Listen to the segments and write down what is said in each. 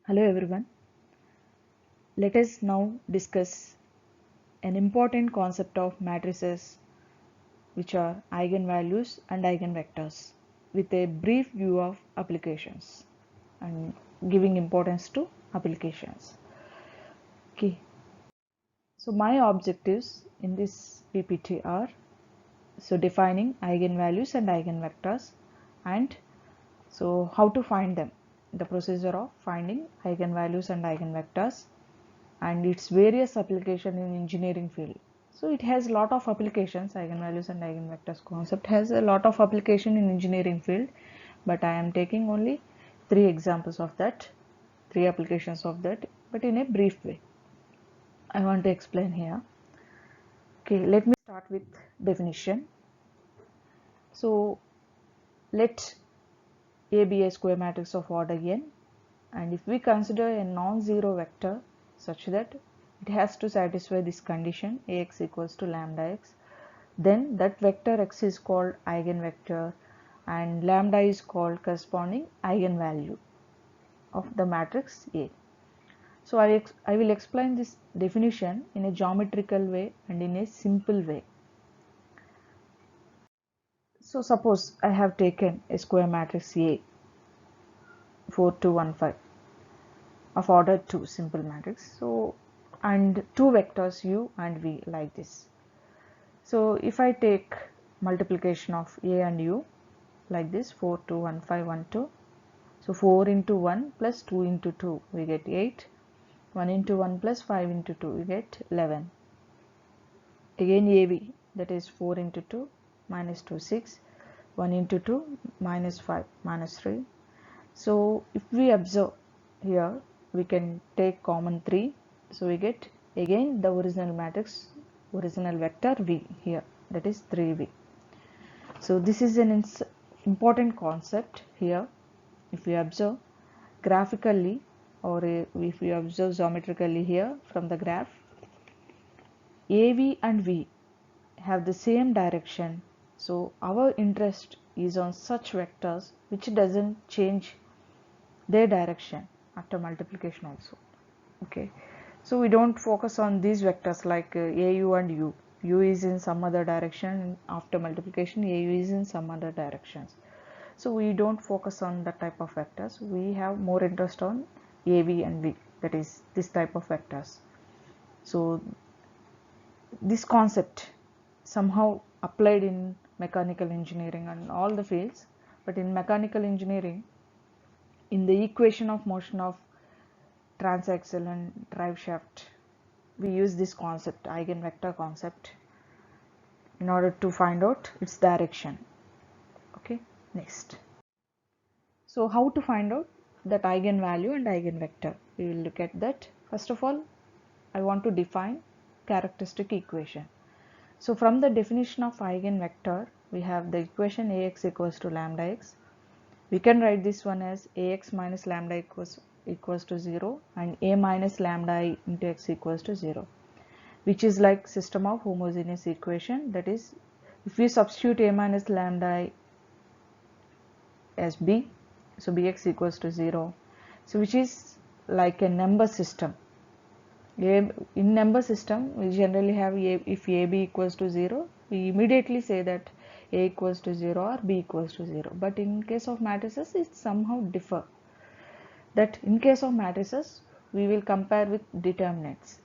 Hello everyone. Let us now discuss an important concept of matrices, which are eigenvalues and eigenvectors, with a brief view of applications and giving importance to applications. Okay. So my objectives in this PPT are defining eigenvalues and eigenvectors, and how to find them, the procedure of finding eigenvalues and eigenvectors, and its various application in engineering field. So it has a lot of applications. Eigenvalues and eigenvectors concept has a lot of application in engineering field, but I am taking only three examples of that, three applications of that, but in a brief way I want to explain here. Okay, let me start with definition. So let A be a square matrix of order n, and if we consider a non-zero vector such that it has to satisfy this condition Ax equals to lambda x, then that vector x is called eigenvector and lambda is called corresponding eigenvalue of the matrix A. So I will explain this definition in a geometrical way and in a simple way. So suppose I have taken a square matrix A 4 2 1 5 of order 2, simple matrix, so and two vectors u and v like this. So if I take multiplication of a and u like this, 4 2 1 5 1 2, so 4 into 1 plus 2 into 2 we get 8, 1 into 1 plus 5 into 2 we get 11. Again av, that is 4 into 2 minus 2 6, 1 into 2 minus 5 minus 3. So if we observe here, we can take common 3, so we get again the original matrix, original vector v here, that is 3v. So this is an important concept here. If we observe graphically, or if we observe geometrically here from the graph, av and v have the same direction, so our interest is on such vectors which doesn't change their direction after multiplication also. Okay, so we don't focus on these vectors like au and u is in some other direction, after multiplication au is in some other directions, so we don't focus on that type of vectors. We have more interest on av and v, that is this type of vectors. So this concept somehow applied in mechanical engineering and all the fields, but in mechanical engineering, in the equation of motion of transaxle and drive shaft, we use this concept, eigenvector concept, in order to find out its direction. Okay, next. So how to find out that eigenvalue and eigenvector? We will look at that. First of all, I want to define characteristic equation. So from the definition of eigenvector, we have the equation Ax equals to lambda x. We can write this one as Ax minus lambda equals to 0 and A minus lambda I into x equals to 0, which is like system of homogeneous equation. That is, if we substitute A minus lambda I as b, so bx equals to 0, so which is like a number system. In number system, we generally have if ab equals to 0, we immediately say that a equals to 0 or b equals to 0. But in case of matrices, it somehow differ. That in case of matrices, we will compare with determinants.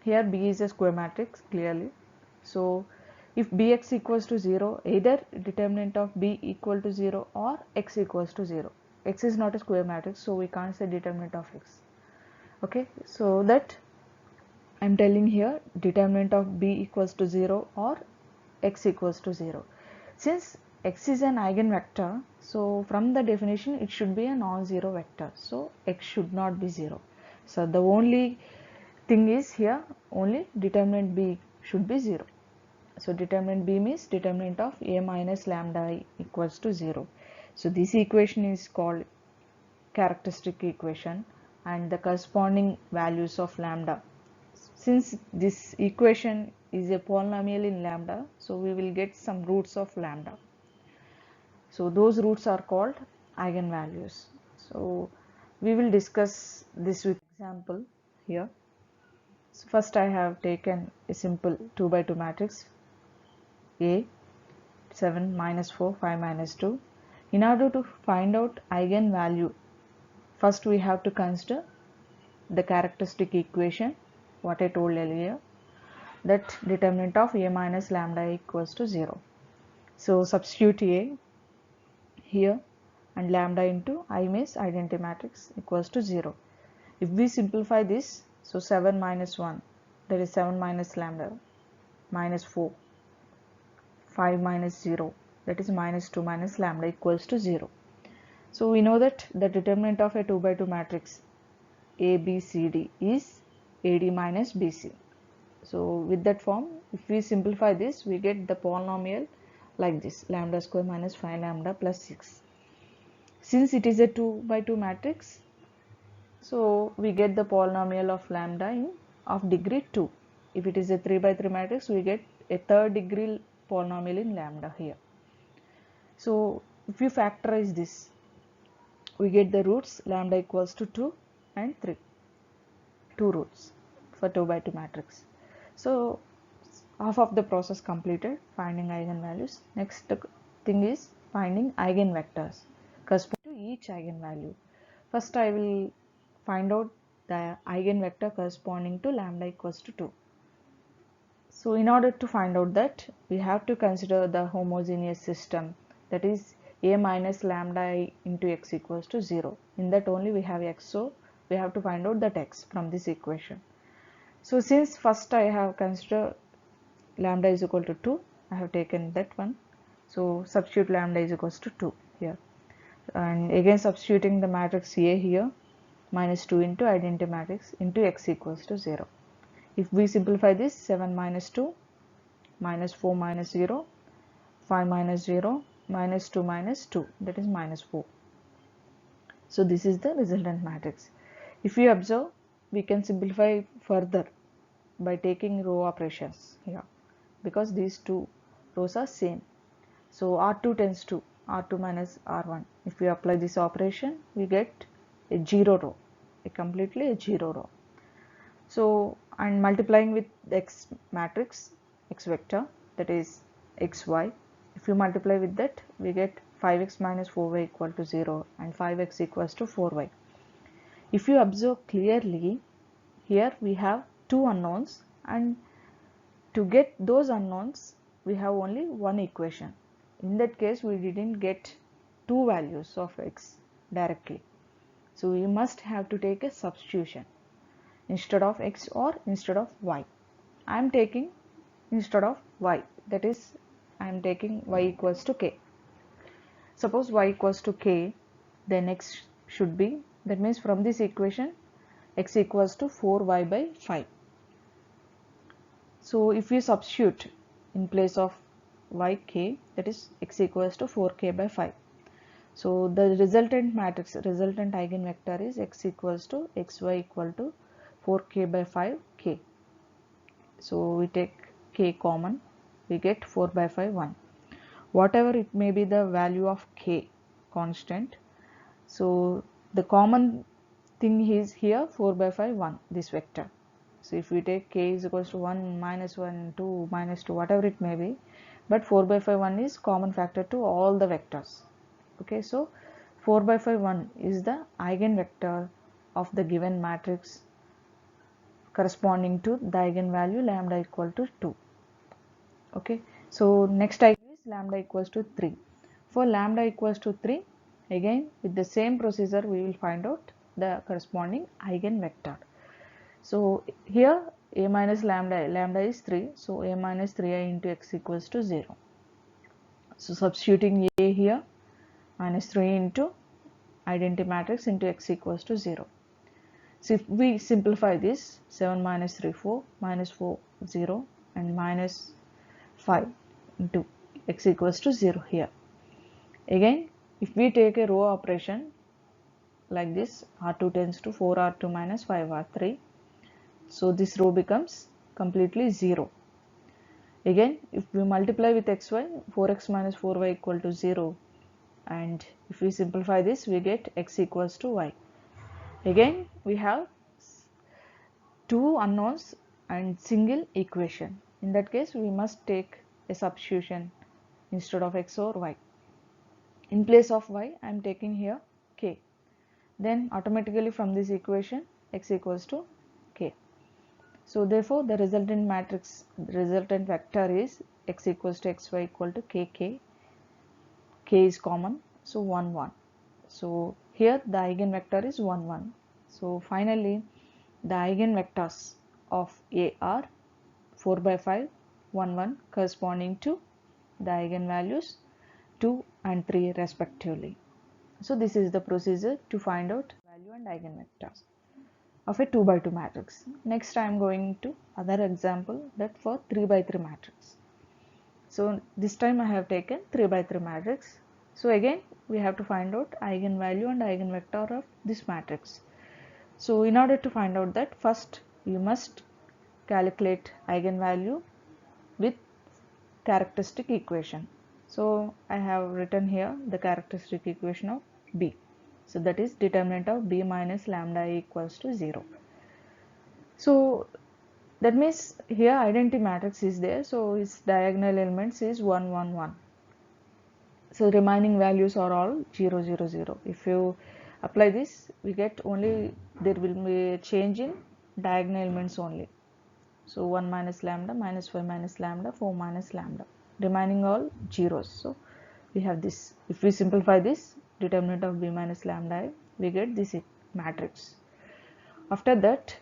Here b is a square matrix clearly. So if bx equals to 0, either determinant of b equal to 0 or x equals to 0. X is not a square matrix, so we can't say determinant of x. Okay, so that I am telling here determinant of b equals to 0 or x equals to 0. Since x is an eigenvector, so from the definition it should be a non-zero vector, so x should not be 0. So the only thing is here, only determinant b should be 0. So determinant b means determinant of a minus lambda I equals to 0. So this equation is called characteristic equation, and the corresponding values of lambda. Since this equation is a polynomial in lambda, so we will get some roots of lambda. So those roots are called eigenvalues. So We will discuss this with example here. So first I have taken a simple 2 by 2 matrix A, 7 minus 4, 5 minus 2. In order to find out eigenvalue, first we have to consider the characteristic equation, what I told earlier, that determinant of A minus lambda equals to 0. So substitute A here and lambda into I means identity matrix equals to 0. If we simplify this, so 7 minus 1, that is 7 minus lambda, minus 4, 5 minus 0, that is minus 2 minus lambda equals to 0. So we know that the determinant of a 2 by 2 matrix A, B, C, D is AD minus BC. So with that form, if we simplify this, we get the polynomial like this, lambda square minus 5 lambda plus 6. Since it is a 2 by 2 matrix, so we get the polynomial of lambda of degree 2. If it is a 3 by 3 matrix, we get a third degree polynomial in lambda here. So if you factorize this, we get the roots lambda equals to 2 and 3. 2 roots for 2 by 2 matrix. So half of the process completed, finding eigenvalues. Next thing is finding eigenvectors corresponding to each eigenvalue. First I will find out the eigenvector corresponding to lambda equals to 2. So in order to find out that, we have to consider the homogeneous system, that is A minus lambda into x equals to 0. In that only we have x, so we have to find out that x from this equation. So since first I have considered lambda is equal to 2, I have taken that one. So substitute lambda is equals to 2 here. And again substituting the matrix A here, minus 2 into identity matrix into x equals to 0. If we simplify this, 7 minus 2, minus 4 minus 0, 5 minus 0, minus 2 minus 2, that is minus 4. So this is the resultant matrix. If you observe, we can simplify further by taking row operations here, because these two rows are same. So R2 tends to R2 minus R1. If we apply this operation, we get a 0 row, a completely 0 row. So, and multiplying with the x matrix, x vector, that is xy. If you multiply with that, we get 5x minus 4y equal to 0 and 5x equals to 4y. If you observe clearly, here we have two unknowns, and to get those unknowns, we have only one equation. In that case, we didn't get two values of x directly. So we must have to take a substitution instead of x or instead of y. I am taking instead of y, that is I am taking y equals to k. Suppose y equals to k, then x should be, that means from this equation x equals to 4y by 5. So if we substitute in place of yk, that is x equals to 4k by 5. So the resultant matrix, resultant eigenvector is x equals to xy equal to 4k by 5k. So we take k common, we get 4 by 5 1. Whatever it may be the value of k constant, so the common thing is here 4 by 5 1, this vector. So if we take k is equals to 1 minus 1 2 minus 2, whatever it may be, but 4 by 5 1 is common factor to all the vectors. Okay, so 4 by 5 1 is the eigenvector of the given matrix corresponding to the eigenvalue lambda equal to 2. Okay, so next eigen is lambda equals to 3. For lambda equals to 3, again with the same procedure we will find out the corresponding eigenvector. So here a minus lambda is 3, so a minus 3i into x equals to 0. So substituting a here, minus 3 into identity matrix into x equals to 0. So if we simplify this, 7 minus 3 4, minus 4 0 and minus 5 into x equals to 0 here. Again if we take a row operation like this, R2 tends to 4 R2 minus 5 R3, so this row becomes completely 0. Again if we multiply with xy, 4x minus 4y equal to 0, and if we simplify this we get x equals to y. Again we have two unknowns and single equation. In that case we must take a substitution instead of x or y. In place of y I am taking here k. Then automatically from this equation x equals to k. So therefore the resultant matrix, the resultant vector is x equals to xy equal to kk. K is common, so 1 1. So here the eigenvector is 1 1. So finally the eigenvectors of A are 4 by 5, 1 1 corresponding to the eigenvalues 2 and 3 respectively. So this is the procedure to find out value and eigenvectors of a 2 by 2 matrix. Next I am going to other example, that for 3 by 3 matrix. So this time I have taken 3 by 3 matrix. So again we have to find out eigenvalue and eigenvector of this matrix. So in order to find out that, first you must calculate eigenvalue with characteristic equation. So I have written here the characteristic equation of B. So that is determinant of B minus lambda equals to 0. So that means here identity matrix is there, so its diagonal elements is 1 1 1. So remaining values are all 0 0 0. If you apply this, we get only, there will be a change in diagonal elements only. So 1 minus lambda, minus 5 minus lambda, 4 minus lambda, remaining all zeros. So we have this. If we simplify this, determinant of B minus lambda, we get this matrix. After that,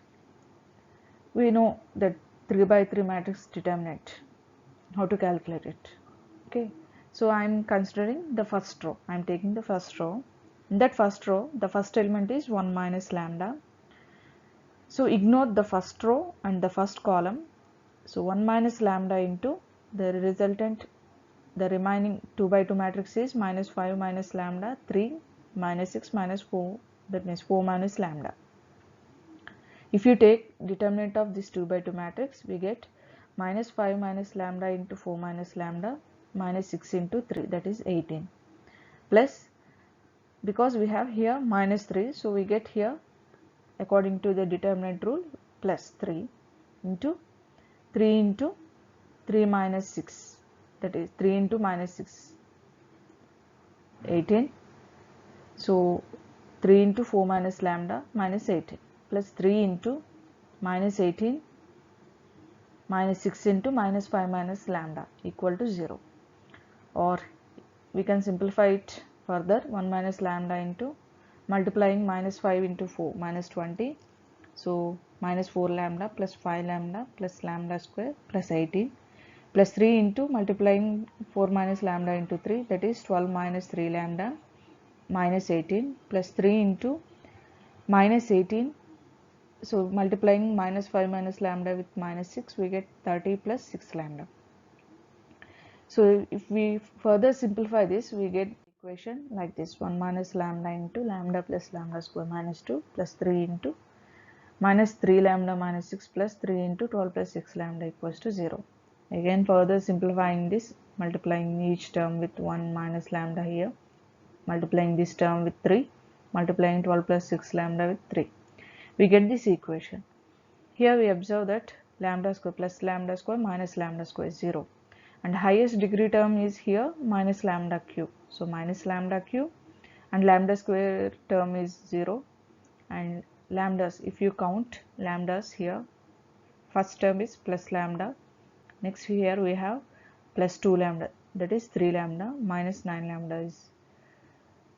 we know that 3 by 3 matrix determinant, how to calculate it. Okay, so I am considering the first row. I am taking the first row. In that first row, the first element is 1 minus lambda. So ignore the first row and the first column. So 1 minus lambda into the resultant, the remaining 2 by 2 matrix is minus 5 minus lambda, 3 minus 6 minus 4, that means 4 minus lambda. If you take determinant of this 2 by 2 matrix, we get minus 5 minus lambda into 4 minus lambda minus 6 into 3, that is 18, plus, because we have here minus 3, so we get here according to the determinant rule plus 3 into 3 minus 6, that is 3 into minus 6, 18. So 3 into 4 minus lambda minus 18, plus 3 into minus 18 minus 6 into minus 5 minus lambda equal to 0. Or we can simplify it further, 1 minus lambda into multiplying minus 5 into 4 minus 20. So minus 4 lambda plus 5 lambda plus lambda square plus 18, plus 3 into multiplying 4 minus lambda into 3, that is 12 minus 3 lambda minus 18, plus 3 into minus 18. So multiplying minus 5 minus lambda with minus 6, we get 30 plus 6 lambda. So if we further simplify this, we get equation like this: 1 minus lambda into lambda plus lambda square minus 2 plus 3 into minus 3 lambda minus 6 plus 3 into 12 plus 6 lambda equals to 0. Again further simplifying this, multiplying each term with 1 minus lambda here, multiplying this term with 3, multiplying 12 plus 6 lambda with 3. We get this equation. Here we observe that lambda square plus lambda square minus lambda square is 0. And highest degree term is here minus lambda cube. So minus lambda cube, and lambda square term is 0. And lambdas, if you count lambdas here, first term is plus lambda. Next here we have plus 2 lambda, that is 3 lambda, minus 9 lambda is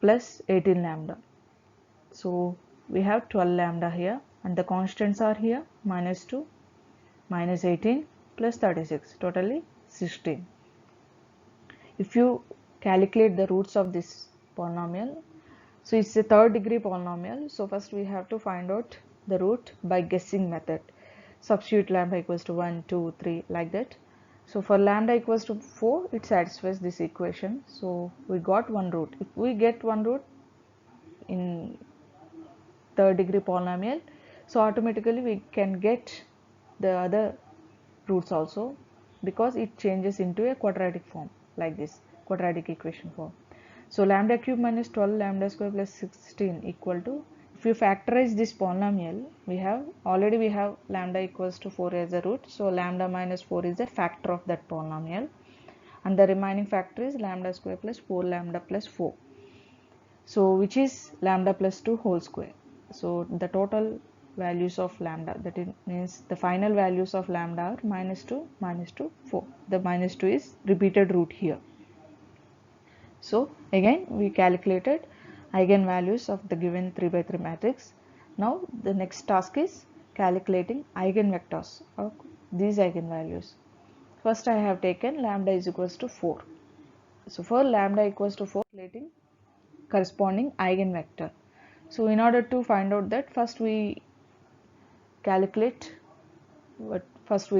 plus 18 lambda. So we have 12 lambda here, and the constants are here minus 2, minus 18 plus 36, totally 16. If you calculate the roots of this polynomial, so it's a third degree polynomial, so first we have to find out the root by guessing method. Substitute lambda equals to 1, 2, 3 like that. So for lambda equals to 4, it satisfies this equation, so we got one root. If we get one root in third degree polynomial, so automatically we can get the other roots also, because it changes into a quadratic form like this, quadratic equation form. So lambda cube minus 12 lambda square plus 16 equal to, if you factorize this polynomial, we have lambda equals to 4 as a root, so lambda minus 4 is a factor of that polynomial, and the remaining factor is lambda square plus 4 lambda plus 4, so which is lambda plus 2 whole square. So the total values of lambda, that means the final values of lambda are minus 2, 4. The minus 2 is repeated root here. So again we calculated eigenvalues of the given 3 by 3 matrix. Now the next task is calculating eigenvectors of these eigenvalues. First I have taken lambda is equals to 4. So for lambda equals to 4, calculating corresponding eigenvector. So in order to find out that, first we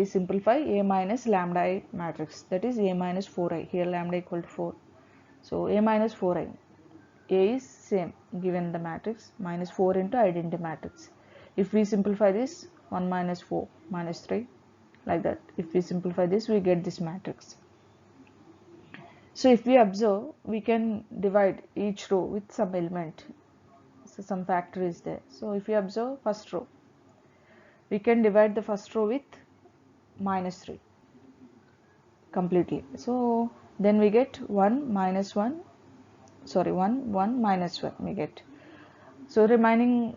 simplify A minus lambda I matrix, that is A minus 4i. Here lambda equal to 4. So A minus 4i. A is same given the matrix minus 4 into identity matrix. If we simplify this, 1 minus 4 minus 3, like that. If we simplify this, we get this matrix. So if we observe, we can divide each row with some element. So some factor is there. So if we observe first row, we can divide the first row with minus 3 completely. So then we get 1 minus 1, sorry 1 1 minus 1 we get. So remaining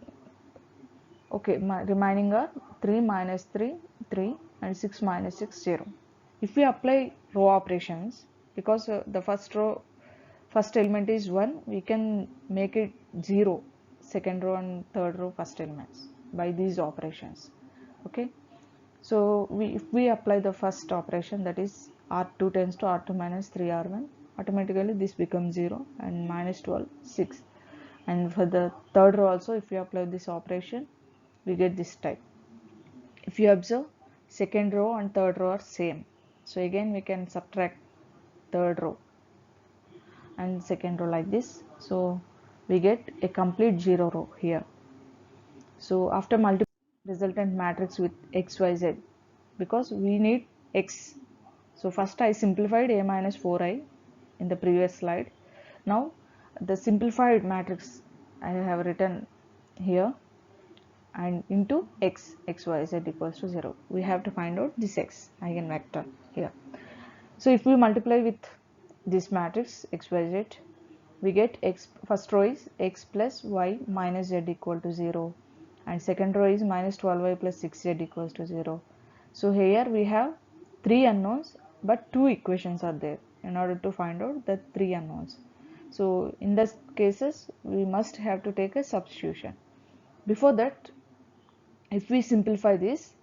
are 3 minus 3 3 and 6 minus 6 0. If we apply row operations, because the first element is 1, we can make it 0 second row and third row first elements by these operations. Okay, so if we apply the first operation, that is r2 tends to r2 minus 3r1, automatically this becomes 0 and minus 12 6. And for the third row also, if we apply this operation, we get this type. If you observe, second row and third row are same, so again we can subtract third row and second row like this, so we get a complete 0 row here. So after multiplying resultant matrix with xyz, because we need x, so first I simplified A minus 4i in the previous slide. Now the simplified matrix I have written here and into x, xyz equals to 0. We have to find out this x eigenvector here. So if we multiply with this matrix xyz, we get x, first row is x plus y minus z equal to 0, and second row is minus 12y plus 6z equals to 0. So here we have 3 unknowns, but 2 equations are there in order to find out the 3 unknowns. So in these cases, we must have to take a substitution. Before that, if we simplify this,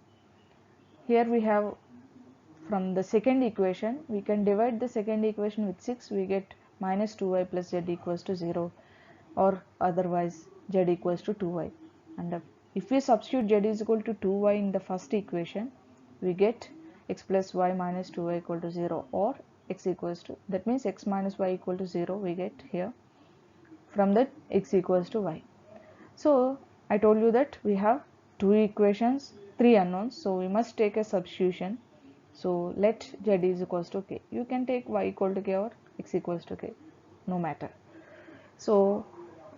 here we have, from the second equation, we can divide the second equation with 6, we get minus 2y plus z equals to 0, or otherwise z equals to 2y. And if we substitute z is equal to 2y in the first equation, we get x plus y minus 2y equal to 0, or x equals to, that means x minus y equal to 0 we get here. From that, x equals to y. So I told you that we have 2 equations, 3 unknowns, so we must take a substitution. So let z is equals to k. You can take y equal to k or x equals to k, no matter. So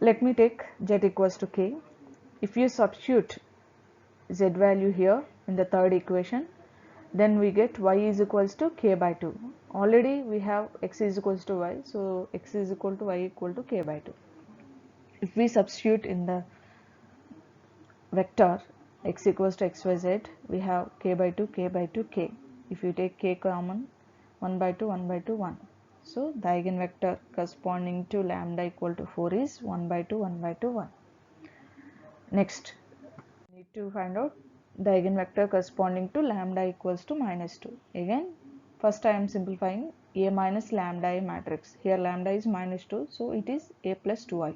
let me take z equals to k. If you substitute z value here in the third equation, then we get y is equals to k by 2. Already we have x is equals to y, so x is equal to y equal to k by 2. If we substitute in the vector x equals to xyz, we have k by 2, k by 2, k. If you take k common, 1 by 2, 1 by 2, 1. So the eigenvector corresponding to lambda equal to 4 is 1 by 2, 1 by 2, 1. Next, we need to find out the eigenvector corresponding to lambda equals to minus 2. Again, first I am simplifying A minus lambda I matrix. Here lambda is minus 2, so it is A plus 2i.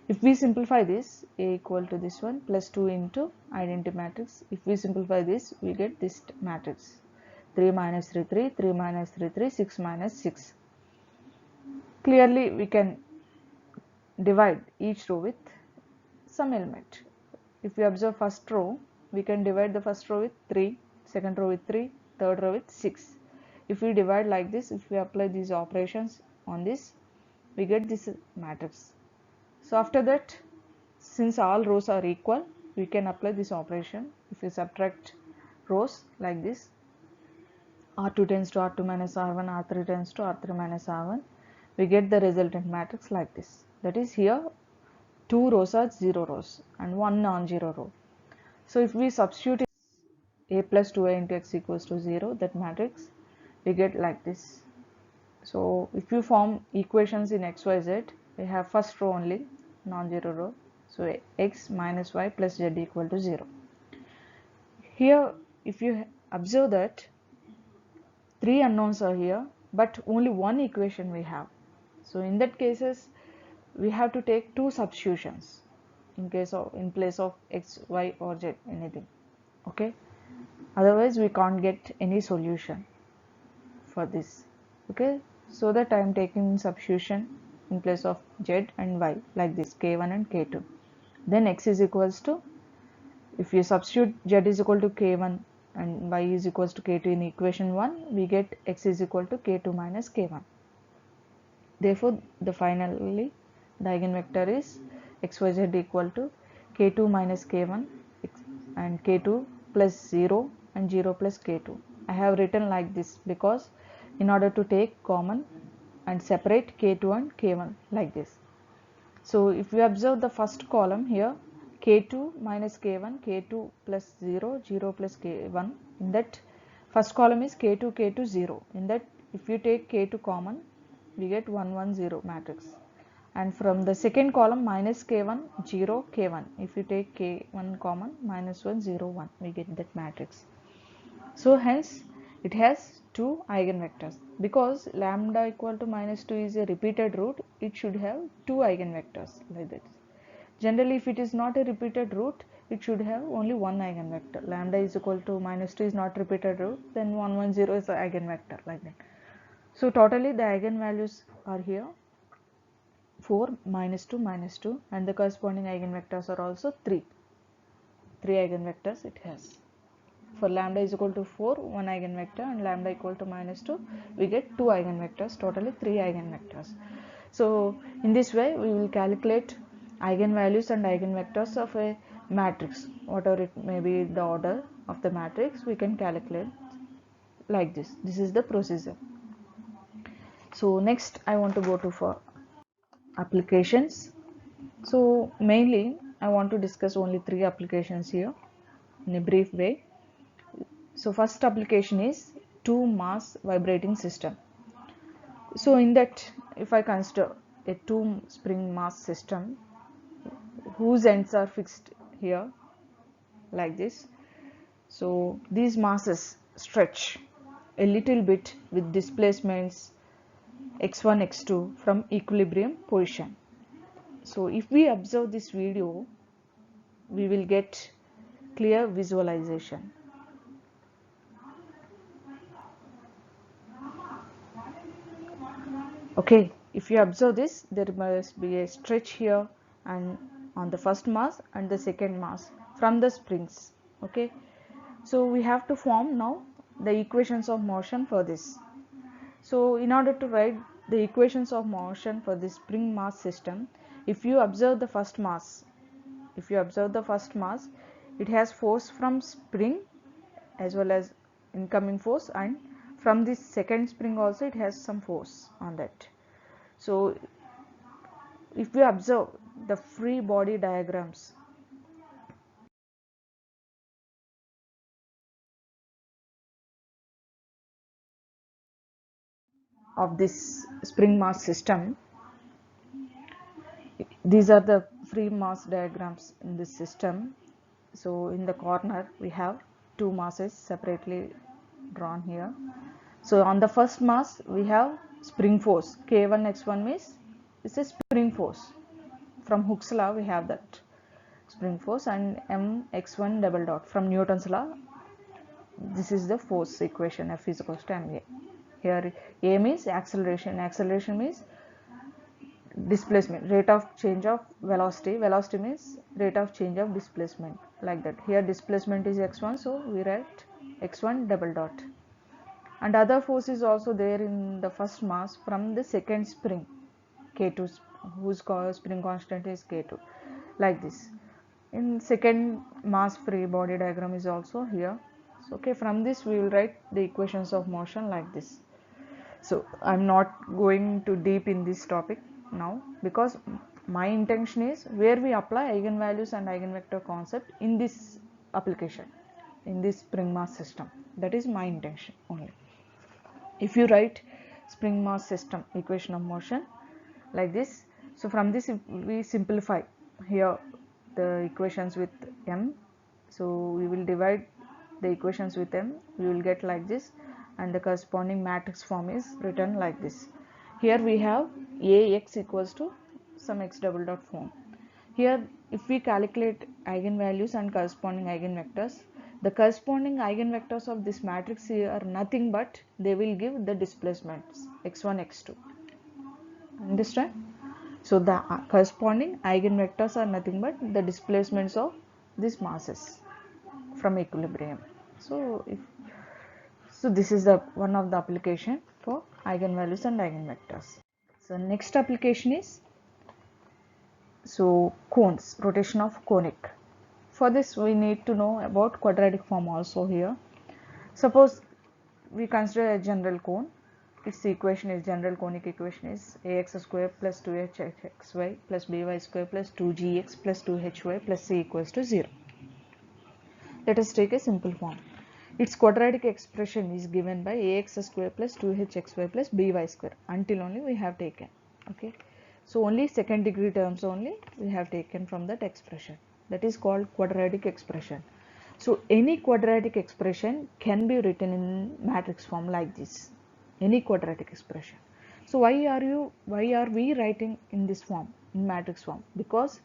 If we simplify this, A equal to this one plus 2 into identity matrix. If we simplify this, we get this matrix. 3 minus 3, 3, 3 minus 3, 3, 6 minus 6. Clearly, we can divide each row with some element. If we observe first row, we can divide the first row with 3, second row with 3, third row with 6. If we divide like this, if we apply these operations on this, we get this matrix. So after that, since all rows are equal, we can apply this operation. If you subtract rows like this, R2 tends to R2 minus R1, R3 tends to R3 minus R1, we get the resultant matrix like this. That is, here 2 rows are 0 rows and 1 non-zero row. So if we substitute a plus 2a into x equals to 0, that matrix, we get like this. So if you form equations in x, y, z, we have first row only, non-zero row. So x minus y plus z equal to 0. Here, if you observe that 3 unknowns are here, but only one equation we have. So in that cases, we have to take two substitutions in place of x, y, or z, anything. Okay. Otherwise, we can't get any solution for this. Okay. So that I am taking substitution in place of z and y like this, k1 and k2. Then x is equals to, if you substitute z is equal to k1 and y is equals to k2 in equation 1, we get x is equal to k2 minus k1. Therefore, finally the eigenvector is xyz equal to k2 minus k1 and k2 plus 0 and 0 plus k2. I have written like this because in order to take common and separate k2 and k1 like this. So if we observe the first column here, k2 minus k1, k2 plus 0, 0 plus k1, in that first column is k2, k2, 0. In that, if you take k2 common, we get 1, 1, 0 matrix. And from the second column, minus k1, 0, k1. If you take k1 common, minus 1, 0, 1, we get that matrix. So hence, it has two eigenvectors. Because lambda equal to minus 2 is a repeated root, it should have two eigenvectors like that. Generally, if it is not a repeated root, it should have only one eigenvector. Lambda is equal to minus 2 is not repeated root, then 1, 1, 0 is the eigenvector like that. So totally the eigenvalues are here 4, minus 2, minus 2, and the corresponding eigenvectors are also 3. 3 eigenvectors it has. For lambda is equal to 4, 1 eigenvector, and lambda equal to minus 2, we get 2 eigenvectors, totally 3 eigenvectors. So in this way, we will calculate eigenvalues and eigenvectors of a matrix, whatever it may be the order of the matrix, we can calculate like this. This is the procedure. So next I want to go to for applications. So mainly I want to discuss only 3 applications here in a brief way. So first application is two mass vibrating system. So in that, if I consider a two spring mass system whose ends are fixed here like this, so these masses stretch a little bit with displacements x1, x2 from equilibrium position. So if we observe this video, we will get clear visualization. Okay, if you observe this, there must be a stretch here and on the first mass and the second mass from the springs. Okay, so we have to form now the equations of motion for this. So in order to write the equations of motion for this spring mass system, if you observe the first mass, it has force from spring as well as incoming force, and from this second spring also it has some force on that. So if we observe the free body diagrams of this spring mass system, these are the free mass diagrams in this system. So in the corner we have two masses separately drawn here. So on the first mass we have spring force K1 x1 means it's a spring force. From Hooke's law we have that spring force, and mx1 double dot from Newton's law. This is the force equation, F is equals to ma. Here a means acceleration, acceleration means displacement, rate of change of velocity, velocity means rate of change of displacement, like that. Here displacement is x1, so we write x1 double dot. And other force is also there in the first mass from the second spring K2, whose spring constant is K2. like this. In second mass free body diagram is also here. So okay, from this we will write the equations of motion like this. So I'm not going too deep in this topic now, because my intention is where we apply eigenvalues and eigenvector concept in this application, in this spring mass system. That is my intention only. If you write spring mass system equation of motion like this, so from this we simplify here the equations with m. So we will divide the equations with m, we will get like this, and the corresponding matrix form is written like this. Here we have Ax equals to some x double dot form. Here if we calculate eigenvalues and corresponding eigenvectors, the corresponding eigenvectors of this matrix here are nothing but they will give the displacements x1 x2. Understand? So the corresponding eigenvectors are nothing but the displacements of these masses from equilibrium. So this is the one of the application for eigenvalues and eigenvectors. So next application is cones, rotation of conic. For this we need to know about quadratic form also here. Suppose we consider a general cone. Its equation is, general conic equation is ax square plus 2hxy plus by square plus 2gx plus 2hy plus c equals to 0. Let us take a simple form. Its quadratic expression is given by ax square plus 2hxy plus by square. Until only we have taken. Okay. So only second degree terms only we have taken from that expression. That is called quadratic expression. So any quadratic expression can be written in matrix form like this. Any quadratic expression. So why are we writing in this form, in matrix form? Because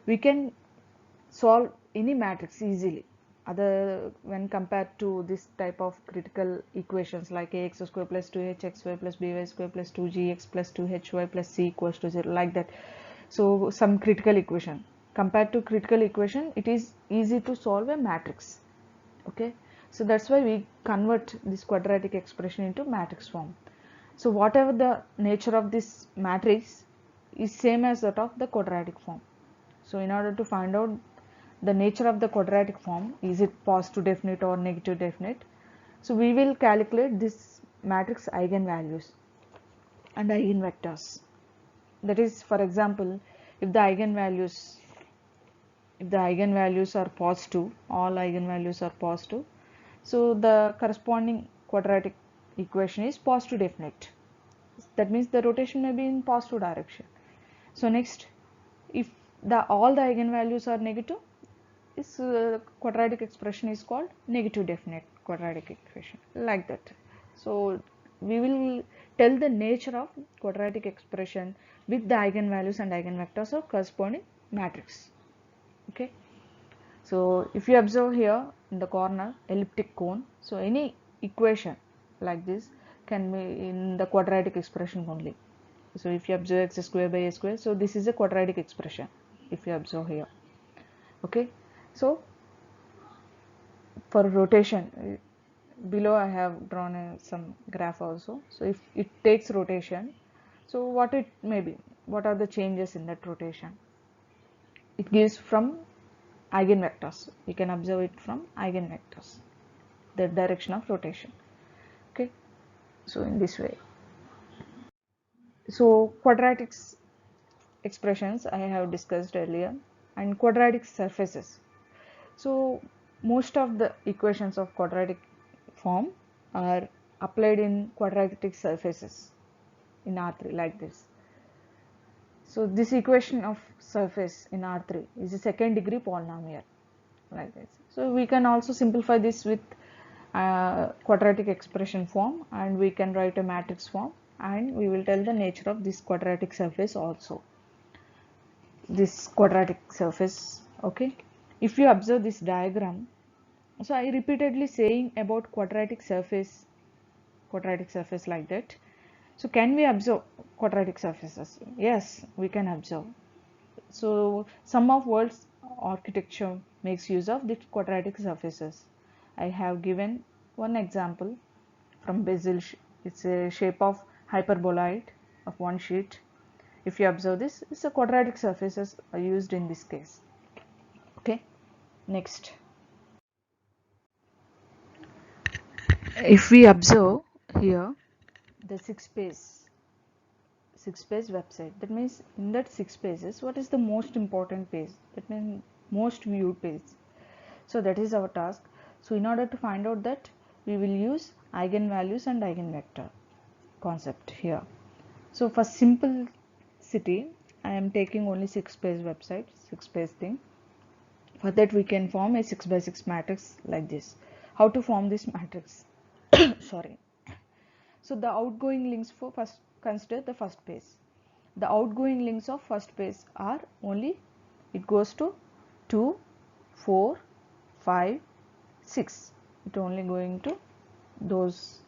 we can solve any matrix easily, other when compared to this type of critical equations like ax square plus 2hxy plus by square plus 2gx plus 2hy plus c equals to 0, like that. So some critical equation, compared to critical equation, it is easy to solve a matrix. Okay, so that's why we convert this quadratic expression into matrix form. So whatever the nature of this matrix is same as that of the quadratic form. So in order to find out the nature of the quadratic form, is it positive definite or negative definite, so we will calculate this matrix eigenvalues and eigenvectors. That is, for example, if the eigenvalues are positive, all eigenvalues are positive, so the corresponding quadratic equation is positive definite. That means the rotation may be in positive direction. So next, if all the eigenvalues are negative, this quadratic expression is called negative definite quadratic equation, like that. So we will tell the nature of quadratic expression with the eigenvalues and eigenvectors of corresponding matrix. Okay, so if you observe here in the corner elliptic cone, so any equation like this can be in the quadratic expression only. So if you observe x square by a square, so this is a quadratic expression if you observe here. Okay, so for rotation, below I have drawn some graph also. So if it takes rotation, so what it may be, what are the changes in that rotation? It gives from eigenvectors. You can observe it from eigenvectors, the direction of rotation. Okay, so in this way. So quadratic expressions I have discussed earlier, and quadratic surfaces. So most of the equations of quadratic form are applied in quadratic surfaces in R3 like this. So this equation of surface in R3 is a second degree polynomial like this. So we can also simplify this with quadratic expression form, and we can write a matrix form, and we will tell the nature of this quadratic surface also. This quadratic surface. Okay, if you observe this diagram, so I repeatedly saying about quadratic surface like that. So can we observe quadratic surfaces? Yes, we can observe. So some of world's architecture makes use of these quadratic surfaces. I have given one example from bezel. It's a shape of hyperboloid of one sheet. If you observe this, it's a quadratic surfaces are used in this case. Okay, next, if we observe here the six page website, that means in that 6 pages, what is the most important page? That means most viewed page. So that is our task. So in order to find out that, we will use eigenvalues and eigenvector concept here. So for simplicity, I am taking only 6 page website, 6 page thing. For that we can form a 6 by 6 matrix like this. How to form this matrix? Sorry. So the outgoing links for first, consider the first page. The outgoing links of first page are only, it goes to 2, 4, 5, 6. It only going to those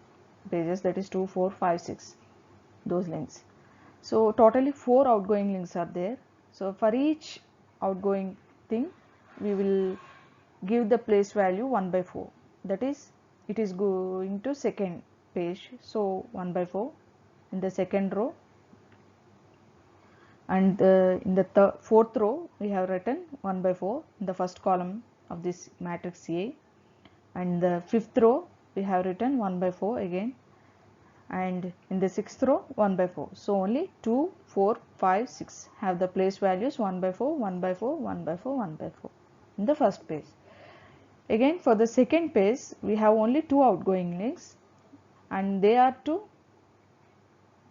pages, that is 2, 4, 5, 6, those links. So totally 4 outgoing links are there. So for each outgoing thing, we will give the place value 1 by 4. That is, it is going to second page. So 1 by 4 in the second row, and in the fourth row we have written 1 by 4 in the first column of this matrix A, and the fifth row we have written 1 by 4 again, and in the sixth row 1 by 4. So only 2, 4, 5, 6 have the place values 1 by 4, 1 by 4, 1 by 4, 1 by 4 in the first page. Again for the second page we have only 2 outgoing links, and they are to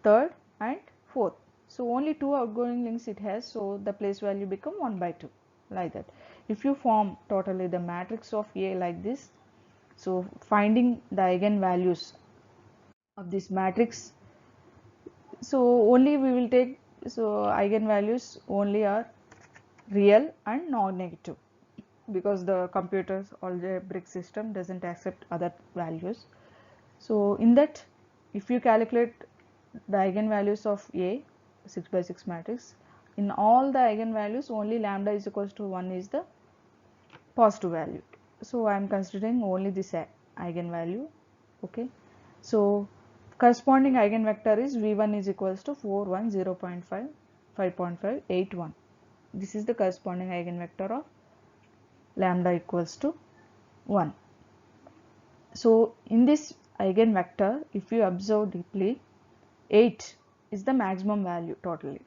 third and fourth. So only 2 outgoing links it has, so the place value become 1 by 2, like that. If you form totally the matrix of A like this, so finding the eigenvalues of this matrix, so only we will take, so eigenvalues only are real and non-negative, because the computer's algebraic system doesn't accept other values. So in that, if you calculate the eigenvalues of A 6 by 6 matrix, in all the eigenvalues only lambda is equals to 1 is the positive value. So I am considering only this eigenvalue. Okay, so corresponding eigenvector is v1 is equals to 4, 1, 0 0.5, 5.5, 8, 1. This is the corresponding eigenvector of lambda equals to 1. So in this eigenvector, if you observe deeply, 8 is the maximum value totally.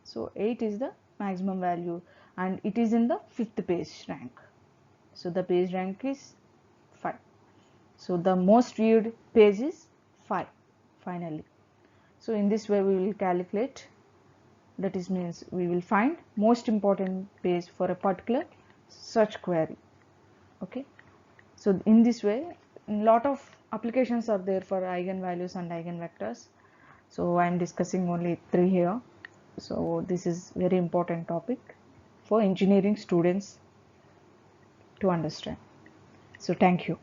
So 8 is the maximum value, and it is in the 5th page rank. So the page rank is 5. So the most viewed page is 5 finally. So in this way we will calculate, that is means we will find most important page for a particular search query. Okay, so in this way a lot of applications are there for eigenvalues and eigenvectors. So I am discussing only 3 here. So this is very important topic for engineering students to understand. So thank you.